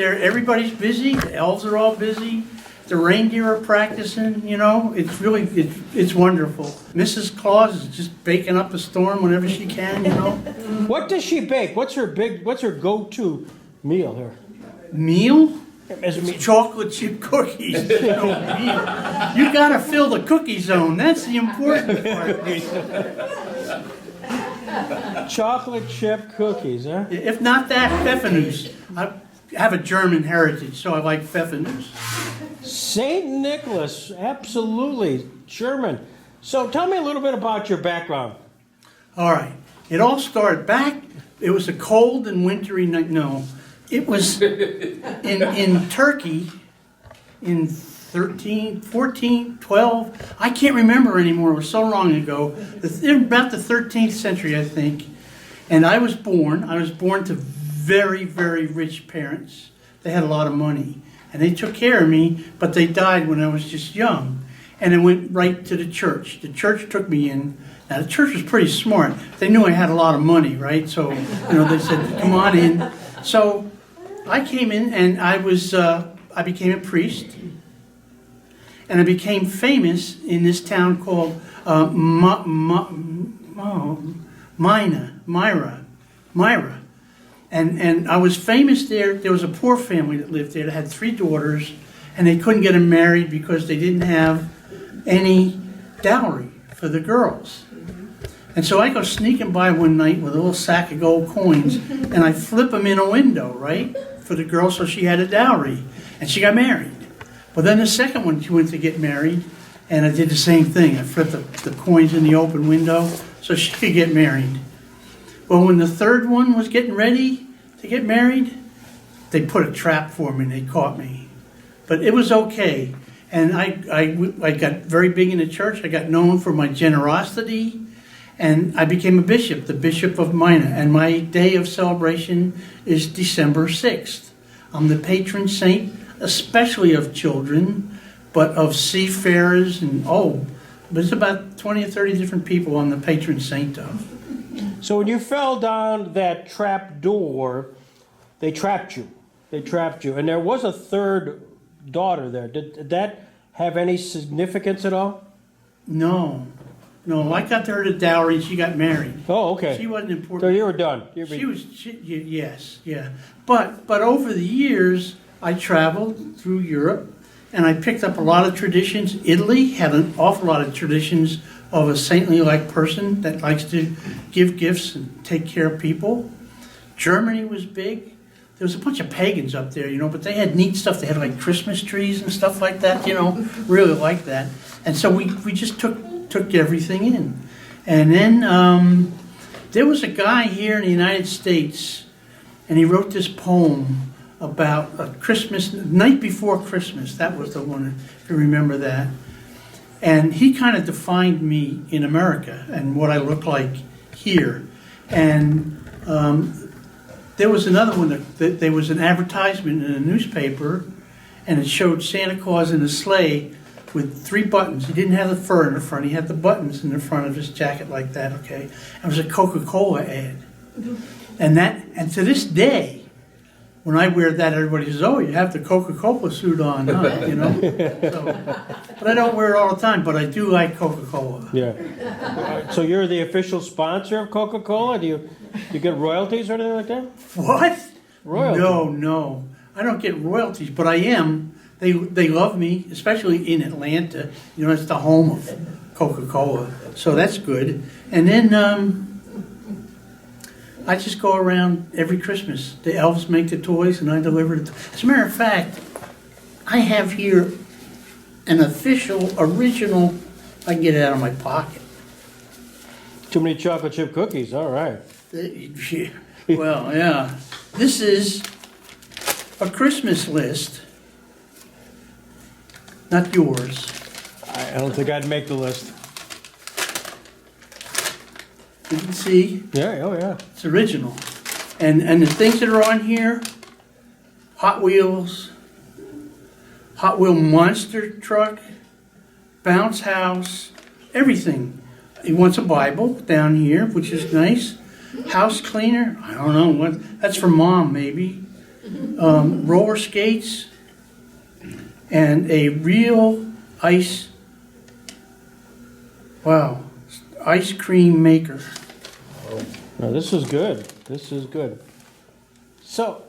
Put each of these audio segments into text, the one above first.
everybody's busy. The elves are all busy. The reindeer are practicing, you know. It's wonderful. Mrs. Claus is just baking up a storm whenever she can, you know. What does she bake? What's her go-to meal here? Meal? As me- Chocolate chip cookies. No meal. You gotta fill the cookie zone. That's the important part. Chocolate chip cookies, huh? If not that, Pfeffernuss. I have a German heritage, so I like Pfeffernuss. St. Nicholas, absolutely, German. So tell me a little bit about your background. All right. It all started back, it was a cold and wintry night. No, it was in Turkey in 13, 14, 12. I can't remember anymore. It was so long ago. About the 13th century, I think. And I was born to very, very rich parents. They had a lot of money. And they took care of me, but they died when I was just young. And I went right to the church. The church took me in. Now, the church was pretty smart. They knew I had a lot of money, right? So, you know, they said, come on in. So I came in and I became a priest. And I became famous in this town called Myra. And I was famous there. There was a poor family that lived there that had 3 daughters, and they couldn't get them married because they didn't have any dowry for the girls. And so I go sneaking by one night with a little sack of gold coins, and I flip them in a window, right, for the girl, so she had a dowry, and she got married. But then the second one, she went to get married, and I did the same thing. I flipped the coins in the open window so she could get married. Well, when the third one was getting ready to get married, they put a trap for me and they caught me. But it was okay. And I got very big in the church. I got known for my generosity. And I became a bishop, the Bishop of Mina. And my day of celebration is December 6th. I'm the patron saint, especially of children, but of seafarers and, there's about 20 or 30 different people I'm the patron saint of. So when you fell down that trap door, they trapped you. And there was a third daughter there. Did that have any significance at all? No, I got her the dowry and she got married. Oh, okay. She wasn't important. So you were done. Yes. But over the years, I traveled through Europe and I picked up a lot of traditions. Italy had an awful lot of traditions of a saintly-like person that likes to give gifts and take care of people. Germany was big. There was a bunch of pagans up there, but they had neat stuff. They had like Christmas trees and stuff like that, really like that. And so we just took everything in. And then there was a guy here in the United States, and he wrote this poem about a Christmas, night before Christmas. That was the one, if you remember that. And he kind of defined me in America and what I look like here. And there was another one that there was an advertisement in a newspaper, and it showed Santa Claus in a sleigh with 3 buttons. He didn't have the fur in the front. He had the buttons in the front of his jacket like that, okay? It was a Coca-Cola ad. And to this day, when I wear that, everybody says, "Oh, you have the Coca-Cola suit on, huh?" So, but I don't wear it all the time, but I do like Coca-Cola. Yeah. So you're the official sponsor of Coca-Cola? Do you get royalties or anything like that? What? Royalties? No. I don't get royalties, but I am. They love me, especially in Atlanta. It's the home of Coca-Cola, so that's good. And then I just go around every Christmas. The elves make the toys, and I deliver the toys. As a matter of fact, I have here an official, original. I can get it out of my pocket. Too many chocolate chip cookies. All right. Well, yeah. This is a Christmas list. Not yours. I don't think I'd make the list. You can see. Yeah, oh yeah. It's original. And the things that are on here, Hot Wheels, Hot Wheel monster truck, bounce house, everything. He wants a Bible down here, which is nice. House cleaner, I don't know what. That's for Mom, maybe. roller skates, and a real ice cream maker. Now, this is good. This is good. So,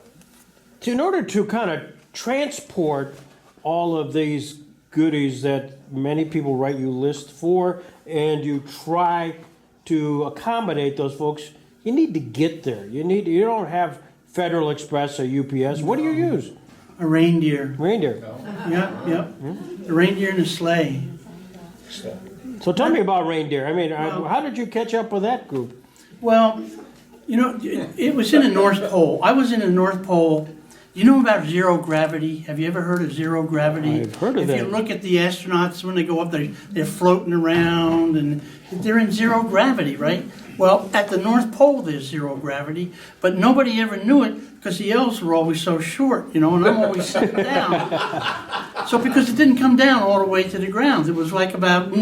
in order to kind of transport all of these goodies that many people write you lists for, and you try to accommodate those folks, you need to get there. You don't have Federal Express or UPS. What do you use? A reindeer. Reindeer. Yep. The reindeer in the sleigh. So tell me about reindeer. I mean, how did you catch up with that group? Well, it was in the North Pole. I was in the North Pole. You know about zero gravity? Have you ever heard of zero gravity? I've heard of that. If you look at the astronauts when they go up, they're floating around and they're in zero gravity, right? Well, at the North Pole there's zero gravity, but nobody ever knew it because the elves were always so short, and I'm always sitting down. So because it didn't come down all the way to the ground, it was like about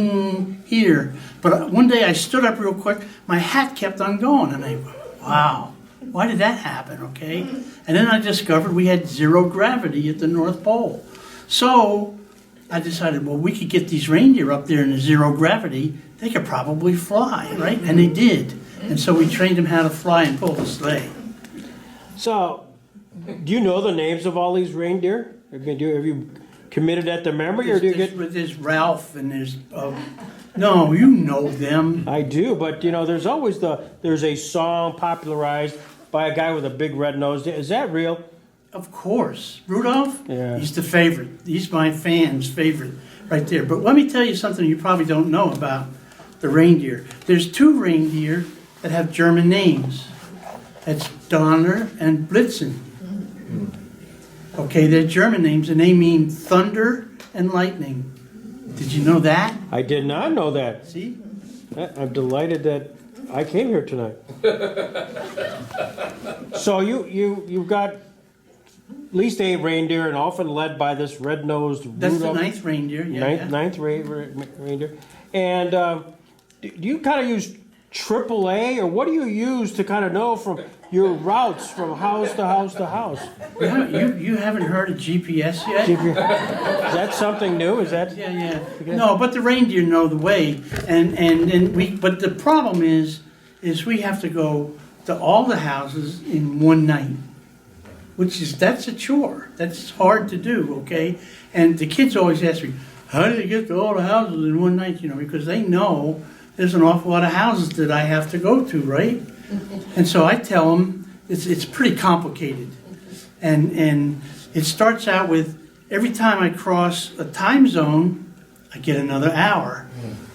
here. But one day I stood up real quick, my hat kept on going, and I went, wow. Why did that happen, okay? And then I discovered we had zero gravity at the North Pole. So I decided, well, we could get these reindeer up there in the zero gravity. They could probably fly, right? And they did. And so we trained them how to fly and pull the sleigh. So, do you know the names of all these reindeer? Have you committed that to memory, or do you get... There's Ralph and there's... no, you know them. I do, but there's always there's a song popularized by a guy with a big red nose. Is that real? Of course. Rudolph? Yeah. He's the favorite. He's my fan's favorite right there. But let me tell you something you probably don't know about the reindeer. There's two reindeer that have German names. That's Donner and Blitzen. Okay, they're German names, and they mean thunder and lightning. Did you know that? I did not know that. See? I'm delighted that I came here tonight. So you've got at least 8 reindeer, and often led by this red-nosed Rudolph. That's the ninth reindeer. Yeah, Ninth reindeer. And do you kind of use AAA, or what do you use to kind of know from your routes from house to house to house? You haven't heard of GPS yet? Is that something new? Is that? Yeah. No, but the reindeer know the way, and we. But the problem is we have to go to all the houses in one night, that's a chore. That's hard to do. Okay, and the kids always ask me, how do you get to all the houses in one night? Because they know there's an awful lot of houses that I have to go to, right? And so I tell them it's pretty complicated, and it starts out with every time I cross a time zone, I get another hour.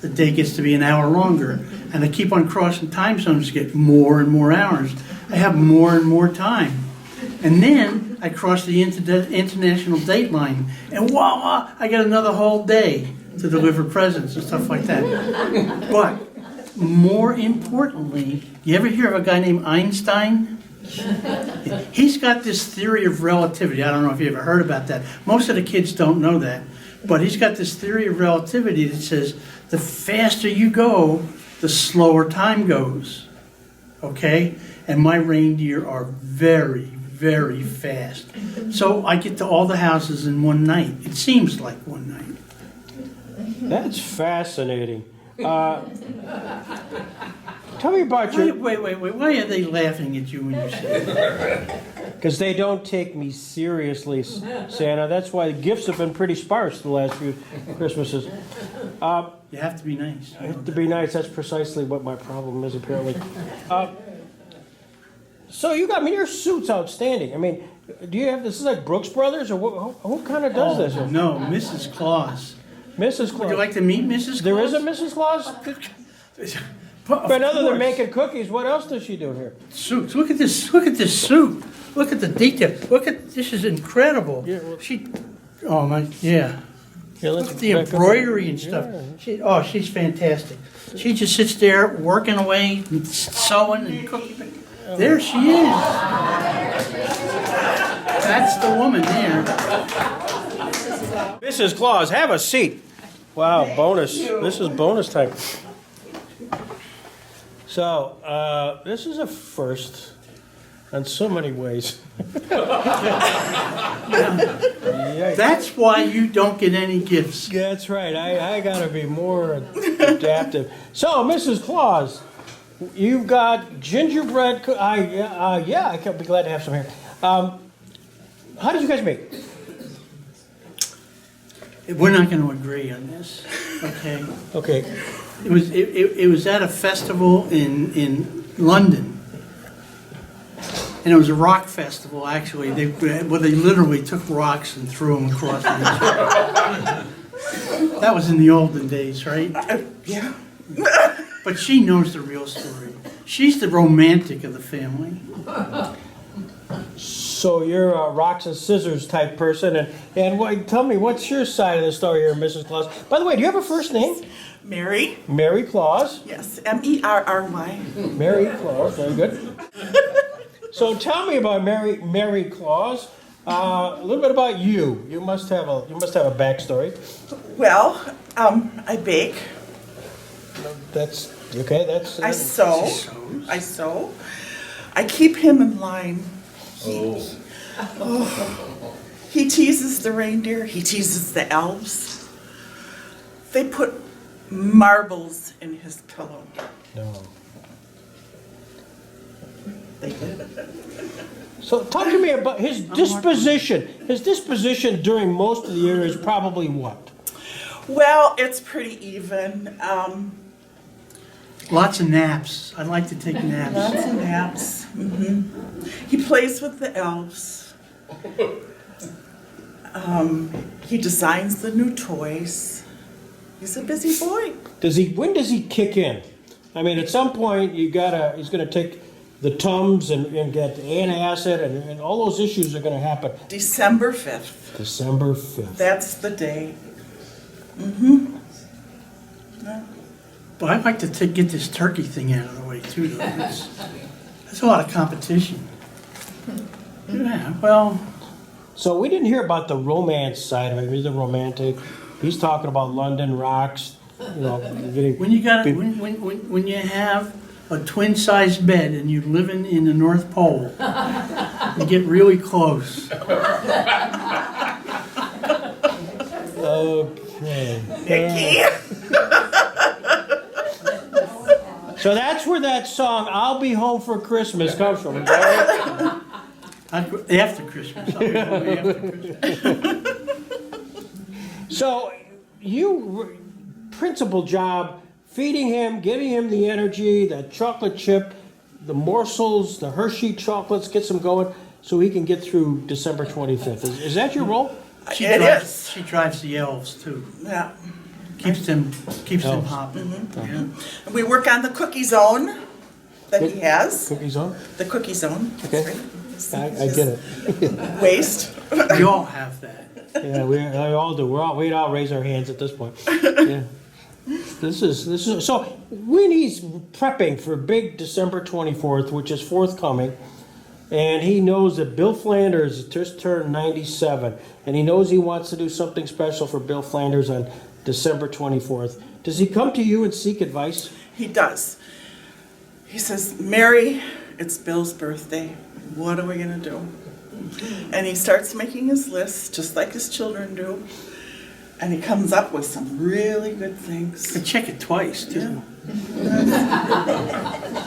The day gets to be an hour longer, and I keep on crossing time zones to get more and more hours. I have more and more time, and then I cross the international date line, and voila, I get another whole day to deliver presents and stuff like that. But more importantly, you ever hear of a guy named Einstein? He's got this theory of relativity. I don't know if you ever heard about that. Most of the kids don't know that. But he's got this theory of relativity that says the faster you go, the slower time goes. Okay? And my reindeer are very, very fast. So I get to all the houses in one night. It seems like one night. That's fascinating. Tell me about your... Wait. Why are they laughing at you when you say that? Because they don't take me seriously, Santa. That's why the gifts have been pretty sparse the last few Christmases. You have to be nice. I have to be nice. That's precisely what my problem is, apparently. So your suit's outstanding. I mean, do you have... This is like Brooks Brothers, or who kind of does this? No, Mrs. Claus. Mrs. Claus. Would you like to meet Mrs. Claus? There is a Mrs. Claus? But other than making cookies, what else does she do here? Suits. Look at this. Look at this suit. Look at the detail. This is incredible. Yeah, well, Oh my. Yeah. Let's Look at the embroidery and stuff. Yeah. She's fantastic. She just sits there working away, and sewing and cooking. There she is. That's the woman there. Mrs. Claus, have a seat. Wow, bonus. This is bonus time. So, this is a first. in so many ways. Yeah. That's why you don't get any gifts. That's right. I got to be more adaptive. So, Mrs. Claus, you've got gingerbread. Yeah, I can be glad to have some here. How did you guys meet? We're not going to agree on this, okay? Okay. It was at a festival in London. And it was a rock festival, actually. They literally took rocks and threw them across the beach. That was in the olden days, right? Yeah. But she knows the real story. She's the romantic of the family. So you're a rocks and scissors type person, and tell me, what's your side of the story here, Mrs. Claus? By the way, do you have a first name? Mary. Mary Claus. Yes, Merry. Mary Claus, very good. So tell me about Mary Claus. A little bit about you. You must have a backstory. Well, I bake. That's okay. I sew. I keep him in line. He teases the reindeer. He teases the elves. They put marbles in his pillow. No. They did. So talk to me about his disposition. His disposition during most of the year is probably what? Well, it's pretty even. Lots of naps. I like to take naps. Lots of naps. He plays with the elves. He designs the new toys. He's a busy boy. When does he kick in? I mean, at some point he's gonna take the Tums and get antacid and all those issues are gonna happen. December 5th. December 5th. That's the day. Yeah. But I'd like to get this turkey thing out of the way, too, though. That's a lot of competition. Yeah, well... So we didn't hear about the romance side of it. He's a romantic. He's talking about London rocks. You know, When you have a twin-sized bed and you're living in the North Pole, you get really close. Okay. Mickey. So that's where that song "I'll Be Home for Christmas" comes from. Is that right? After Christmas. I'll be home after Christmas. So principal job, feeding him, giving him the energy, that chocolate chip, the morsels, the Hershey chocolates, gets him going so he can get through December 25th. Is that your role? She drives the elves, too. Yeah. Keeps them hopping. Yeah. We work on the cookie zone that he has. Cookies on? The cookie zone. Okay. That's I right. get it. Waste. We all have that. Yeah, we all do. We all raise our hands at this point. Yeah. This is so when he's prepping for big December 24th, which is forthcoming, and he knows that Bill Flanders just turned 97, and he knows he wants to do something special for Bill Flanders on December 24th. Does he come to you and seek advice? He does. He says, Mary, it's Bill's birthday. What are we going to do? And he starts making his list, just like his children do. And he comes up with some really good things. I check it twice, too.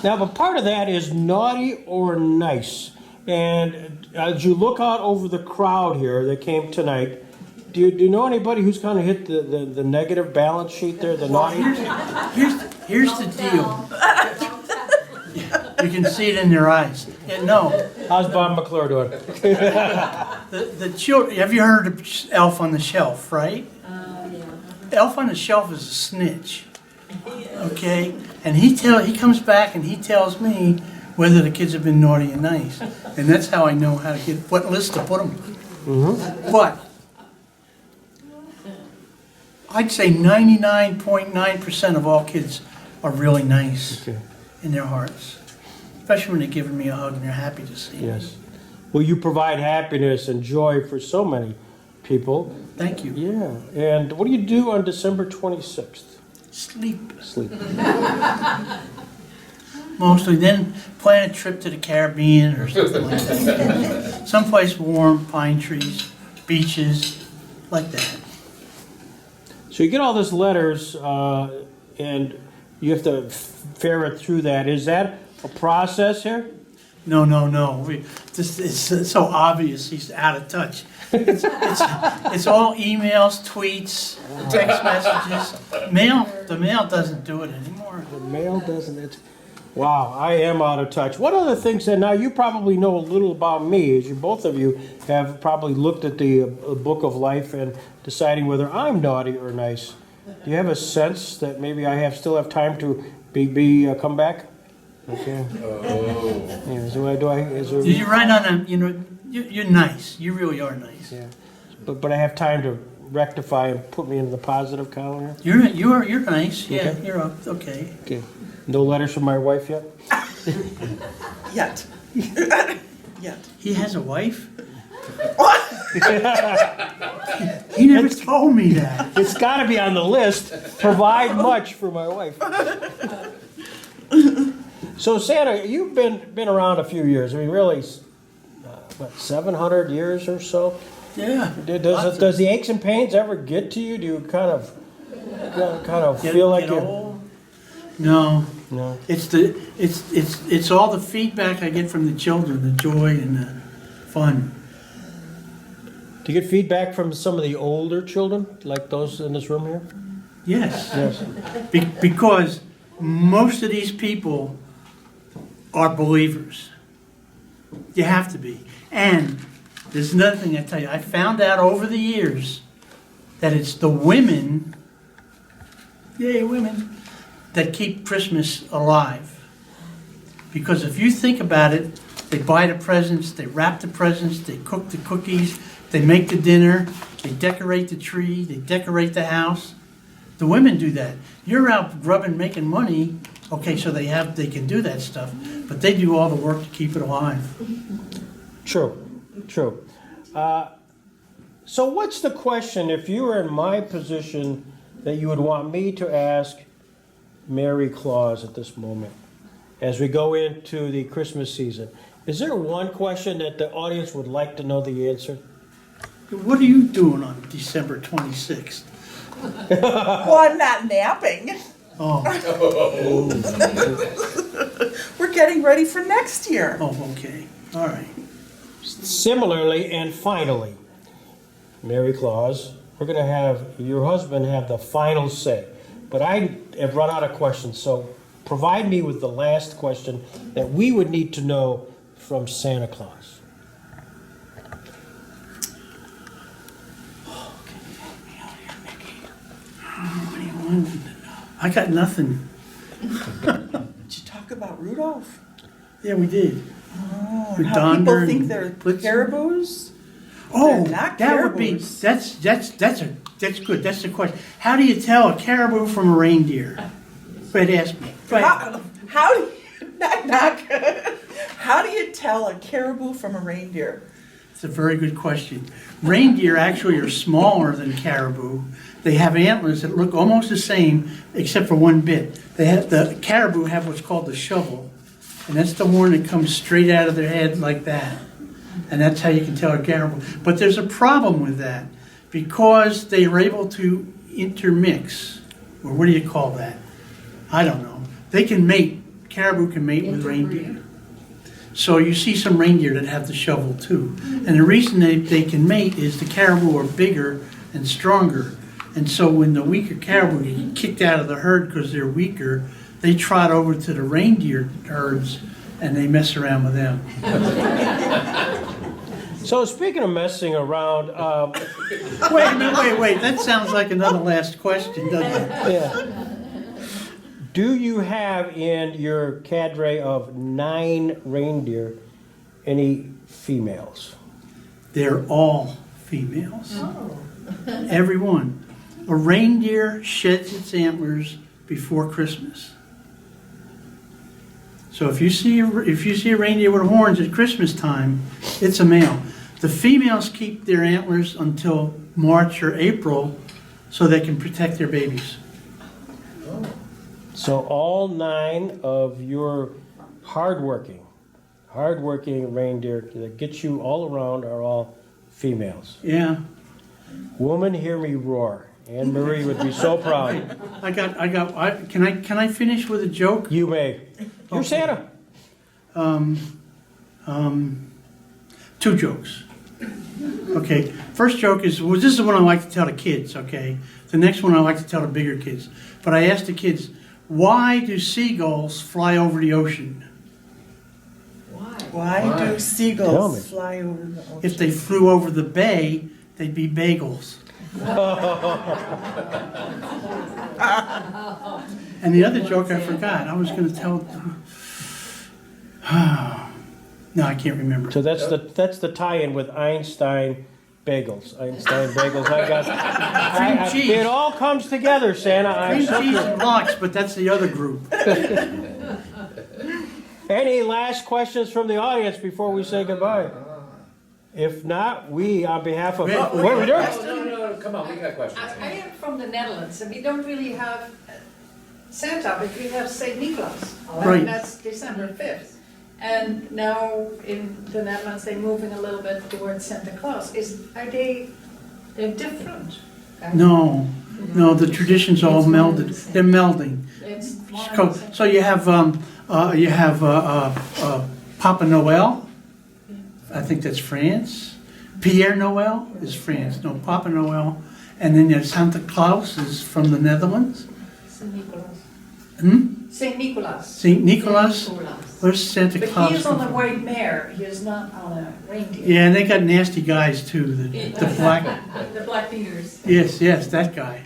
Now, but part of that is naughty or nice. And as you look out over the crowd here that came tonight, do you know anybody who's kind of hit the negative balance sheet there, the naughty? Here's the deal. You can see it in their eyes. Yeah, no. How's Bob McClure doing? The children, have you heard of Elf on the Shelf, right? Yeah. Elf on the Shelf is a snitch. Okay? And he comes back and he tells me whether the kids have been naughty and nice. And that's how I know how to get what list to put them on. But I'd say 99.9% of all kids are really nice in their hearts. Especially when they're giving me a hug and they're happy to see me. Yes. Well, you provide happiness and joy for so many people. Thank you. Yeah. And what do you do on December 26th? Sleep. Sleep. mostly. Then plan a trip to the Caribbean or something like that. Someplace warm, pine trees, beaches, like that. So you get all these letters, and you have to ferret through that. Is that a process here? No. It's so obvious he's out of touch. It's all emails, tweets, text messages. The mail doesn't do it anymore. The mail doesn't. Wow, I am out of touch. What other things that now you probably know a little about me, as you both of you have probably looked at the book of life and deciding whether I'm naughty or nice. Do you have a sense that maybe I still have time to come back? Okay. Yeah, so You're right on you're nice. You really are nice. Yeah. But I have time to rectify and put me into the positive column here? You're nice. Yeah, Okay. you're up. Okay. Okay. No letters from my wife yet? Yet. Yet. He has a wife? He never told me that. It's got to be on the list. Provide much for my wife. So Santa, you've been around a few years. I mean, really, 700 years or so? Yeah. Does the aches and pains ever get to you? Do you kind of feel like Get you're... old? No. No. It's all the feedback I get from the children, the joy and the fun. Do you get feedback from some of the older children, like those in this room here? Yes. Yes. Because most of these people are believers. You have to be. And there's another thing I tell you. I found out over the years that it's the women, yay women, that keep Christmas alive. Because if you think about it, they buy the presents, they wrap the presents, they cook the cookies, they make the dinner, they decorate the tree, they decorate the house. The women do that. You're out grubbing, making money. Okay, so they can do that stuff, but they do all the work to keep it alive. True. So what's the question, if you were in my position, that you would want me to ask Merry Claus at this moment, as we go into the Christmas season? Is there one question that the audience would like to know the answer? What are you doing on December 26th? Well, I'm not napping. Oh, We're getting ready for next year. okay. All right. Similarly and finally, Merry Claus, we're going to have your husband have the final say. But I have run out of questions, so provide me with the last question that we would need to know from Santa Claus. What do you want to know? I got nothing. Did you talk about Rudolph? Yeah, we did. Oh, With and how people Donder think and they're Blitzen. caribous? Oh, They're not that would be, caribous. that's good. That's the question. How do you tell a caribou from a reindeer? Fred asked me. Fred. How do you, knock. How do you tell a caribou from a reindeer? It's a very good question. Reindeer actually are smaller than caribou. They have antlers that look almost the same, except for one bit. The caribou have what's called the shovel, and that's the horn that comes straight out of their head like that. And that's how you can tell a caribou. But there's a problem with that, because they are able to intermix, or what do you call that? I don't know. They can mate. Caribou can mate with reindeer. So you see some reindeer that have the shovel too. And the reason they can mate is the caribou are bigger and stronger. And so when the weaker caribou get kicked out of the herd because they're weaker, they trot over to the reindeer herds and they mess around with them. So speaking of messing around, Wait a minute, wait. That sounds like another last question, doesn't it? yeah. Do you have in your cadre of 9 reindeer any females? They're all females. Every one. A reindeer sheds its antlers before Christmas. So if you see a reindeer with horns at Christmas time, it's a male. The females keep their antlers until March or April so they can protect their babies. So all 9 of your hardworking reindeer that get you all around are all females. Yeah. Woman, hear me roar. Anne Marie would be so proud. Can I finish with a joke? You may. You're Okay. Santa. Two jokes. Okay, first joke is, well, this is the one I like to tell the kids, okay? The next one I like to tell the bigger kids. But I asked the kids, why do seagulls fly over the ocean? Why do Tell me. seagulls fly over the ocean? If they flew over the bay, they'd be bagels. And the other joke I forgot. I was going to tell. No, I can't remember. So that's the tie-in with Einstein bagels. Einstein bagels. Cream cheese. It all comes together, Santa. Cream cheese and lox, but that's the other group. Any last questions from the audience before we say goodbye? If not, we, on behalf of... Wait, What are we doing? No, come on, we got questions. I am from the Netherlands, and we don't really have Santa, but we have St. Nicholas. Right. And that's December 5th. And now in the Netherlands, they're moving a little bit towards Santa Claus. They're different? No, the traditions all melded. They're melding. It's one and the same. So you have Papa Noel. I think that's France. Pierre Noel is France. No, Papa Noel. And then you have Santa Claus is from the Netherlands. St. Nicholas. Hmm? St. Nicholas. St. Nicholas. Where's Santa But Claus? he is on come a from? white mare, he is not on a reindeer. Yeah, and they got nasty guys too. The black. The black beaters. Yes, that guy.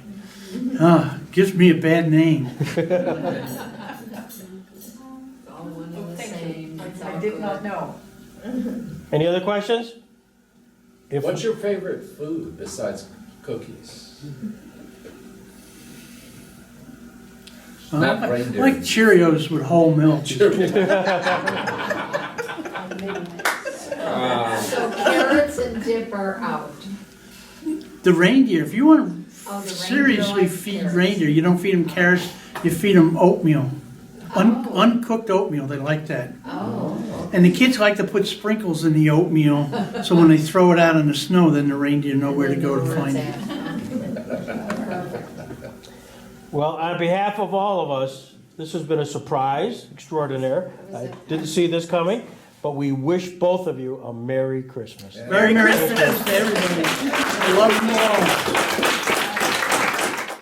Gives me a bad name. Oh, thank you. I did not know. Any other questions? What's your favorite food besides cookies? Not I reindeer. like Cheerios with whole milk. So carrots and dip are out. The reindeer, if you want Oh, to the seriously reindeer like feed carrots. reindeer, you don't feed them carrots, you feed them oatmeal. Uncooked oatmeal, they like that. Oh. And the kids like to put sprinkles in the oatmeal, so when they throw it out in the snow, then the reindeer know where to go to find it. Well, on behalf of all of us, this has been a surprise extraordinaire. I didn't see this coming, but we wish both of you a Merry Christmas. Merry Christmas to everybody. I love you all.